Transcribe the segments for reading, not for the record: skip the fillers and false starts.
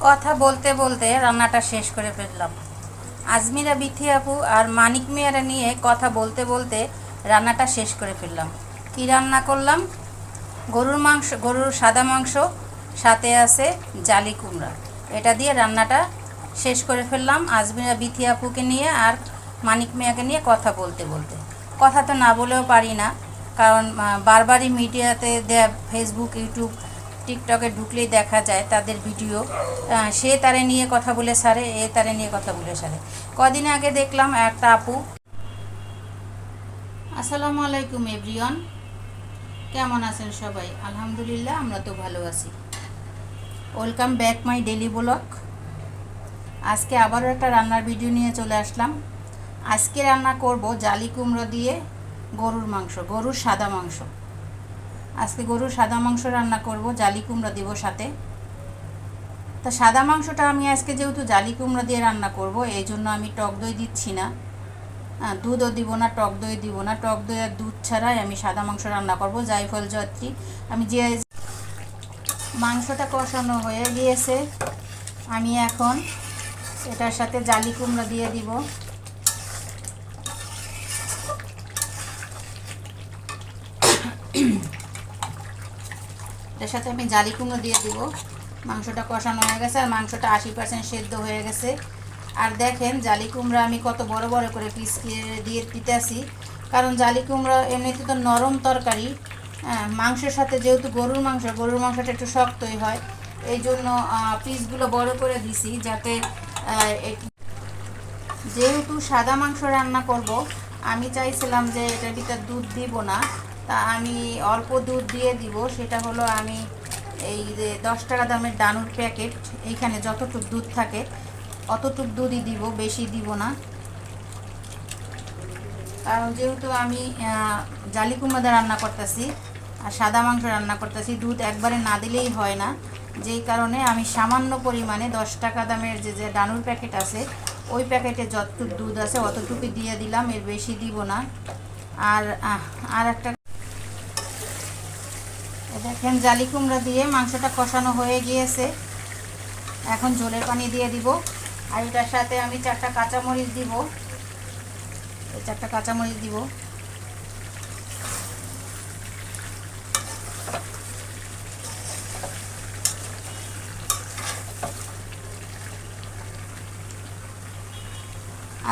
কথা বলতে বলতে রান্নাটা শেষ করে ফেললাম। আজমিরা বিথি আপু আর মানিক মিয়ারা নিয়ে কথা বলতে বলতে রান্নাটা শেষ করে ফেললাম। কি রান্না করলাম? গরুর সাদা মাংস, সাথে আছে জালি কুমড়া। এটা দিয়ে রান্নাটা শেষ করে ফেললাম আজমিরা বিথি আপুকে নিয়ে আর মানিক মিয়াকে নিয়ে কথা বলতে বলতে। কথা তো না বলেও পারি না, কারণ বারবারই মিডিয়াতে ফেসবুক, ইউটিউব, টিকটকে ঢুকলেই দেখা যায় তাদের ভিডিও। সে তারে নিয়ে কথা বলে সারে, এ তারে নিয়ে কথা বলে সারে। কদিন আগে দেখলাম একটা আপু। আসসালামু আলাইকুম এভরিওয়ান, কেমন আছেন সবাই? আলহামদুলিল্লাহ, আমরা তো ভালো আছি। Welcome back my daily blog. আজকে আবারও একটা রান্নার ভিডিও নিয়ে চলে আসলাম। আজকে রান্না করব জালি কুমড়ো দিয়ে গরুর মাংস, গরুর সাদা মাংস। আজকে গরুর সাদা মাংস রান্না করব, জালি কুমড়া দিব সাথে। তা সাদা মাংসটা আমি আজকে যেহেতু জালি কুমড়া দিয়ে রান্না করব, এই জন্য আমি টক দই দিচ্ছি না, দুধও দিব না, টক দই দিব না। টক দই আর দুধ ছাড়াই আমি সাদা মাংস রান্না করব। জায়ফল জয়ত্রী আমি যে মাংসটা কষানো হয়ে গিয়েছে, আমি এখন এটার সাথে জালি কুমড়া দিয়ে দিব। এটার সাথে আমি জালি কুমড়ো দিয়ে দিব। মাংসটা কষানো হয়ে গেছে আর মাংসটা 80% সেদ্ধ হয়ে গেছে। আর দেখেন জালি কুমড়া আমি কত বড় বড় করে পিস দিয়ে দিতেছি, কারণ জালি কুমড়া এমনিতে তো নরম তরকারি, মাংসের সাথে যেহেতু গরুর মাংসটা একটু শক্তই হয়, এই জন্য পিসগুলো বড় করে দিছি, যাতে যেহেতু সাদা মাংস রান্না করব, আমি চাইছিলাম যে এটার ভিতর দুধ দিব না, তা আমি অল্প দুধ দিয়ে দিব। সেটা হলো আমি এই যে 10 টাকা দামের ডানুর প্যাকেট, এইখানে যতটুক দুধ থাকে অতটুক দুধই দিব, বেশি দিব না। কারণ যেহেতু আমি জালি কুমড়া রান্না করতেছি আর সাদা মাংস রান্না করতেছি, দুধ একবারে না দিলেই হয় না। যেই কারণে আমি সামান্য পরিমাণে 10 টাকা দামের যে ডানুর প্যাকেট আছে, ওই প্যাকেটে যতটুকু দুধ আছে অতটুকুই দিয়ে দিলাম, এর বেশি দিব না। আর একটা দেখেন জালি কুমড়া দিয়ে মাংসটা কষানো হয়ে গিয়েছে, এখন ঝোলের পানি দিয়ে দিব। আর এটার সাথে আমি 4টা কাঁচামরিচ দিব, এই 4টা কাঁচামরিচ দিব।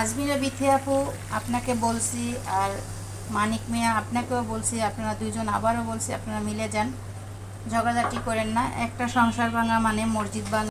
আজমিরা বিথি আপু আপনাকে বলছি, আর মানিক মিয়া আপনাকেও বলছি, আপনারা দুইজন আবারও বলছি, আপনারা মিলে যান, ঝগড়াঝাটি করেন না। একটা সংসার ভাঙা মানে মসজিদ ভাঙা।